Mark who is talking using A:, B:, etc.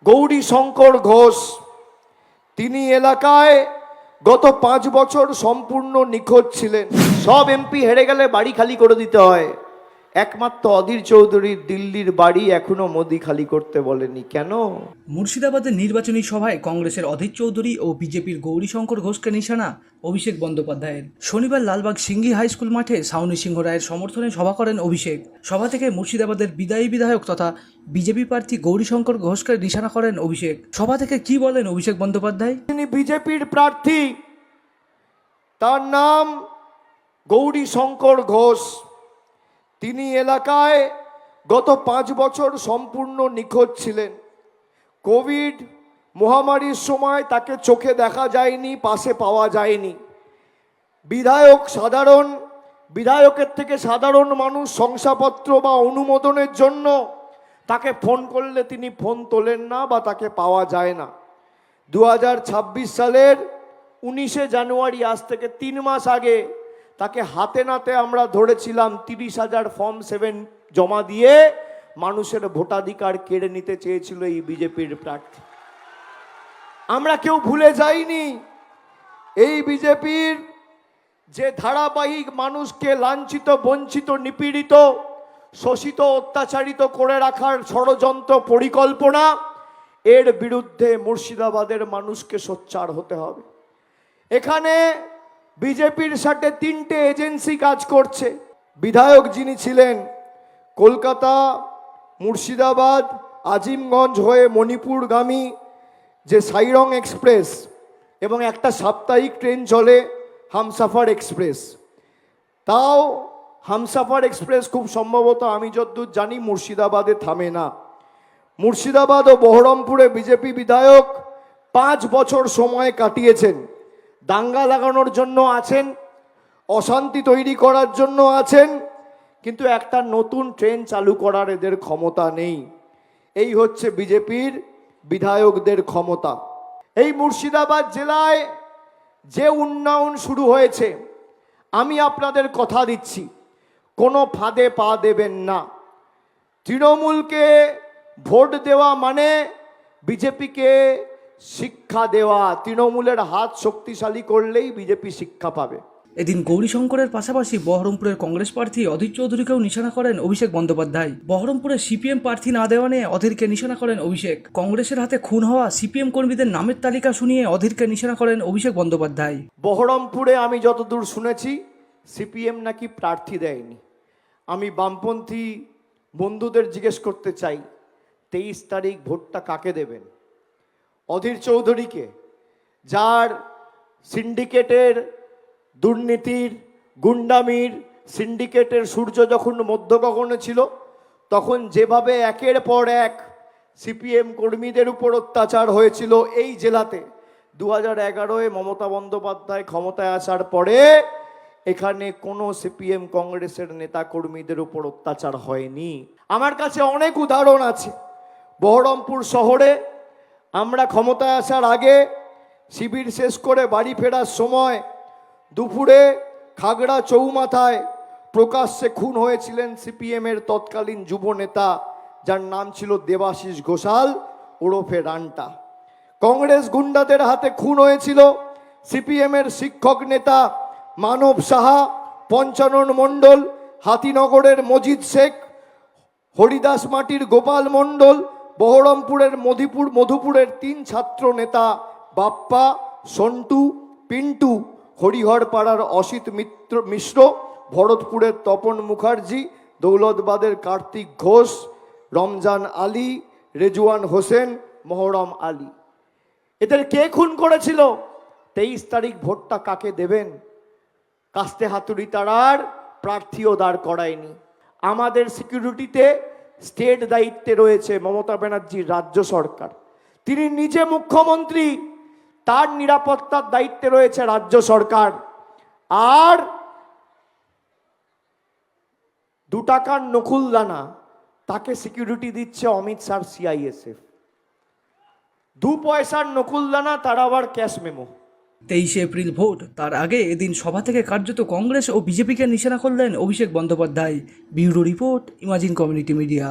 A: গৌরী শঙ্কর ঘোষ, তিনি এলাকায় গত 5 বছর সম্পূর্ণ নিখোঁজ ছিলেন। সব এমপি হেরে গেলে বাড়ি খালি করে দিতে হয়, একমাত্র অধীর চৌধুরীর দিল্লির বাড়ি এখনো মোদি খালি করতে বলেনি। কেন?
B: মুর্শিদাবাদের নির্বাচনী সভায় কংগ্রেসের অধীর চৌধুরী ও বিজেপির গৌরীশঙ্কর ঘোষকে নিশানা অভিষেক বন্দ্যোপাধ্যায়ের। শনিবার লালবাগ সিঙ্গি হাই স্কুল মাঠে সাউনি সিংহ রায়ের সমর্থনে সভা করেন অভিষেক। সভা থেকে মুর্শিদাবাদের বিদায়ী বিধায়ক তথা বিজেপি প্রার্থী গৌরীশঙ্কর ঘোষকে নিশানা করেন অভিষেক। সভা থেকে কি বলেন অভিষেক বন্দ্যোপাধ্যায়?
A: তিনি বিজেপির প্রার্থী, তার নাম গৌরীশঙ্কর ঘোষ। তিনি এলাকায় গত 5 বছর সম্পূর্ণ নিখোঁজ ছিলেন। কোভিড মহামারীর সময় তাকে চোখে দেখা যায়নি, পাশে পাওয়া যায়নি। বিধায়কের থেকে সাধারণ মানুষ শংসাপত্র বা অনুমোদনের জন্য তাকে ফোন করলে তিনি ফোন তোলেন না বা তাকে পাওয়া যায় না। 2026 সালের 19শে জানুয়ারি, আজ থেকে 3 মাস আগে তাকে হাতে নাতে আমরা ধরেছিলাম। 30,000 ফর্ম 7 জমা দিয়ে মানুষের ভোটাধিকার কেড়ে নিতে চেয়েছিল এই বিজেপির প্রার্থী। আমরা কেউ ভুলে যাইনি। এই বিজেপির যে ধারাবাহিক মানুষকে লাঞ্ছিত, বঞ্চিত, নিপীড়িত, শোষিত, অত্যাচারিত করে রাখার ষড়যন্ত্র পরিকল্পনা, এর বিরুদ্ধে মুর্শিদাবাদের মানুষকে সোচ্চার হতে হবে। এখানে বিজেপির সাথে 3টে এজেন্সি কাজ করছে। বিধায়ক যিনি ছিলেন, কলকাতা, মুর্শিদাবাদ, আজিমগঞ্জ হয়ে মণিপুরগামী যে সাইরং এক্সপ্রেস এবং একটা সাপ্তাহিক ট্রেন চলে হামসাফার এক্সপ্রেস, তাও হামসাফার এক্সপ্রেস খুব সম্ভবত, আমি যতদূর জানি, মুর্শিদাবাদে থামে না। মুর্শিদাবাদ ও বহরমপুরে বিজেপি বিধায়ক 5 বছর সময় কাটিয়েছেন। দাঙ্গা লাগানোর জন্য আছেন, অশান্তি তৈরি করার জন্য আছেন, কিন্তু একটা নতুন ট্রেন চালু করার এদের ক্ষমতা নেই। এই হচ্ছে বিজেপির বিধায়কদের ক্ষমতা। এই মুর্শিদাবাদ জেলায় যে উন্নয়ন শুরু হয়েছে, আমি আপনাদের কথা দিচ্ছি, কোনো ফাঁদে পা দেবেন না। তৃণমূলকে ভোট দেওয়া মানে বিজেপিকে শিক্ষা দেওয়া। তৃণমূলের হাত শক্তিশালী করলেই বিজেপি শিক্ষা পাবে।
B: এদিন গৌরীশঙ্করের পাশাপাশি বহরমপুরের কংগ্রেস প্রার্থী অধীর চৌধুরীকেও নিশানা করেন অভিষেক বন্দ্যোপাধ্যায়। বহরমপুরে সিপিএম প্রার্থী না দেওয়া নিয়ে অধীরকে নিশানা করেন অভিষেক। কংগ্রেসের হাতে খুন হওয়া সিপিএম কর্মীদের নামের তালিকা শুনিয়ে অধীরকে নিশানা করেন অভিষেক বন্দ্যোপাধ্যায়।
A: বহরমপুরে আমি যতদূর শুনেছি, সিপিএম নাকি প্রার্থী দেয়নি। আমি বামপন্থী বন্ধুদের জিজ্ঞেস করতে চাই, 23 তারিখ ভোটটা কাকে দেবেন? অধীর চৌধুরীকে, যার সিন্ডিকেটের, দুর্নীতির, গুন্ডামির সিন্ডিকেটের সূর্য যখন মধ্যগগনে ছিল, তখন যেভাবে একের পর এক সিপিএম কর্মীদের উপর অত্যাচার হয়েছিল এই জেলাতে, 2011-এ মমতা বন্দ্যোপাধ্যায় ক্ষমতায় আসার পরে এখানে কোনো সিপিএম কংগ্রেসের নেতা কর্মীদের উপর অত্যাচার হয়নি। আমার কাছে অনেক উদাহরণ আছে। বহরমপুর শহরে আমরা ক্ষমতায় আসার আগে শিবির শেষ করে বাড়ি ফেরার সময় দুপুরে খাগড়া চৌমাথায় প্রকাশ্যে খুন হয়েছিলেন সিপিএমের তৎকালীন যুব নেতা, যার নাম ছিল দেবাশিস ঘোষাল ওরফে রান্টা। কংগ্রেস গুন্ডাদের হাতে খুন হয়েছিল সিপিএমের শিক্ষক নেতা মানব সাহা, পঞ্চানন মণ্ডল, হাতিনগরের মজিদ শেখ, হরিদাস মাটির গোপাল মণ্ডল, বহরমপুরের মধুপুরের 3 ছাত্র নেতা বাপ্পা, সন্টু, পিন্টু, হরিহরপাড়ার অসিত মিশ্র, ভরতপুরের তপন মুখার্জি, দৌলতবাদের কার্তিক ঘোষ, রমজান আলী, রেজওয়ান হোসেন, মহরম আলী। এদের কে খুন করেছিল? 23 তারিখ ভোটটা কাকে দেবেন? কাস্তে হাতুড়ি তারার প্রার্থীও দাঁড় করায়নি। আমাদের সিকিউরিটিতে স্টেট দায়িত্বে রয়েছে মমতা ব্যানার্জির রাজ্য সরকার। তিনি নিজে মুখ্যমন্ত্রী, তার নিরাপত্তার দায়িত্বে রয়েছে রাজ্য সরকার। আর 2 টাকার নকুলদানা তাকে সিকিউরিটি দিচ্ছে অমিত শাহর সিআইএসএফ। 2 পয়সার নকুলদানা, তার আবার ক্যাশ মেমো।
B: 23শে এপ্রিল ভোট, তার আগে এদিন সভা থেকে কার্যত কংগ্রেস ও বিজেপিকে নিশানা করলেন Abhishek Bandyopadhyay. Bureau report, imagine community media.